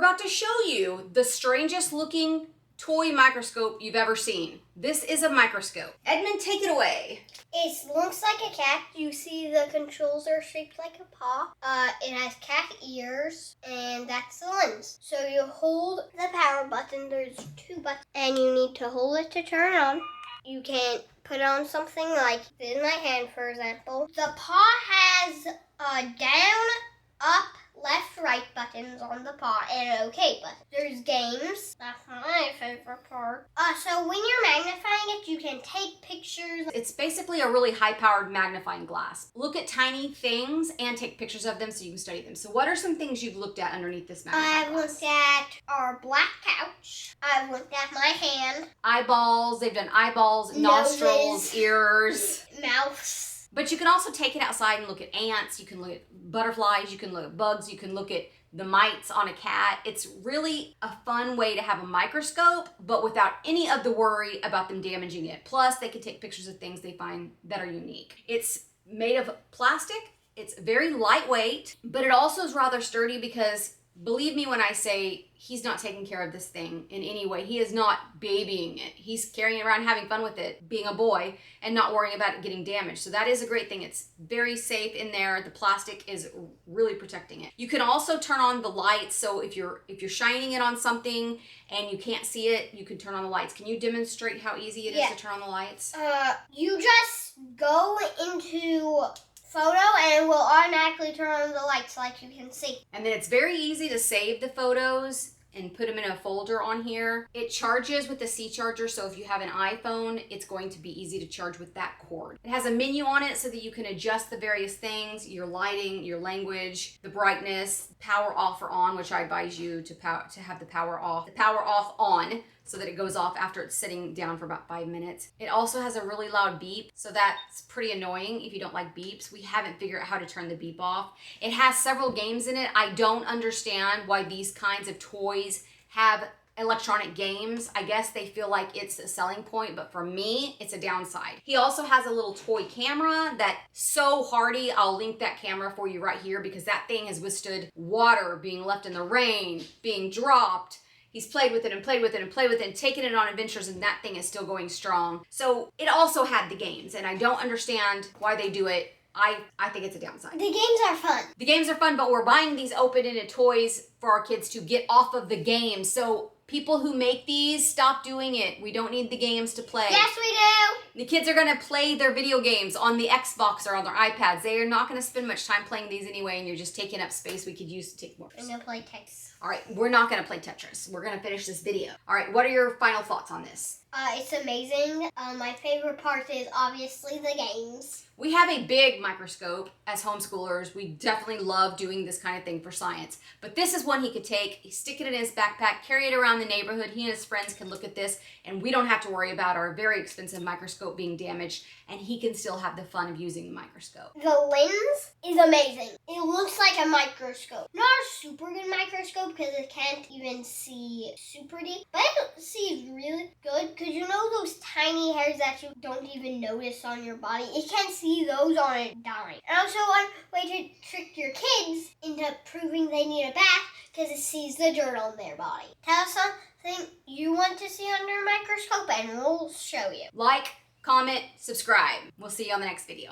about to show you the strangest looking toy microscope you've ever seen. This is a microscope. Edmund, take it away. It looks like a cat. You see the controls are shaped like a paw. It has cat ears, and that's the lens. So you hold the power button. There's 2 buttons, and you need to hold it to turn on. You can put on something like in my hand, for example. The paw has down, up, left, right buttons on the paw and an OK button. There's games. That's my favorite part. So when you're magnifying it, you can take pictures. It's basically a really high-powered magnifying glass. Look at tiny things and take pictures of them so you can study them. So what are some things you've looked at underneath this magnifying I've glass? looked at our black couch. I've looked at my hand. Eyeballs. They've done eyeballs, nostrils, ears. Mouths. But you can also take it outside and look at ants, you can look at butterflies, you can look at bugs, you can look at the mites on a cat. It's really a fun way to have a microscope, but without any of the worry about them damaging it. Plus, they can take pictures of things they find that are unique. It's made of plastic, it's very lightweight, but it also is rather sturdy because believe me when I say he's not taking care of this thing in any way. He is not babying it. He's carrying it around, having fun with it, being a boy, and not worrying about it getting damaged. So that is a great thing. It's very safe in there. The plastic is really protecting it. You can also turn on the lights. So if you're shining it on something and you can't see it, you can turn on the lights. Can you demonstrate how easy it is to turn on the lights? You just go into photo and it will automatically turn on the lights like you can see. And then it's very easy to save the photos and put them in a folder on here. It charges with the C charger, so if you have an iPhone, it's going to be easy to charge with that cord. It has a menu on it so that you can adjust the various things, your lighting, your language, the brightness, power off or on, which I advise you to have the power off on, so that it goes off after it's sitting down for about 5 minutes. It also has a really loud beep, so that's pretty annoying if you don't like beeps. We haven't figured out how to turn the beep off. It has several games in it. I don't understand why these kinds of toys have electronic games. I guess they feel like it's a selling point, but for me, it's a downside. He also has a little toy camera that's so hardy. I'll link that camera for you right here because that thing has withstood water, being left in the rain, being dropped. He's played with it and played with it and played with it and taken it on adventures, and that thing is still going strong. So it also had the games, and I don't understand why they do it. I think it's a downside. The games are fun. The games are fun, but we're buying these open-ended toys for our kids to get off of the game. So people who make these, stop doing it. We don't need the games to play. Yes, we do. The kids are going to play their video games on the Xbox or on their iPads. They are not going to spend much time playing these anyway, and you're just taking up space we could use to take more. I'm going to play Tetris. All right, we're not going to play Tetris. We're going to finish this video. All right, what are your final thoughts on this? It's amazing. My favorite part is obviously the games. We have a big microscope as homeschoolers. We definitely love doing this kind of thing for science. But this is one he could take, stick it in his backpack, carry it around the neighborhood. He and his friends can look at this, and we don't have to worry about our very expensive microscope being damaged, and he can still have the fun of using the microscope. The lens is amazing. It looks like a microscope. Not a super good microscope because it can't even see super deep, but it sees really good because you know those tiny hairs that you don't even notice on your body? It can see those on a dime. And also one way to trick your kids into proving they need a bath because it sees the dirt on their body. Tell us something you want to see under a microscope and we'll show you. Like, comment, subscribe. We'll see you on the next video.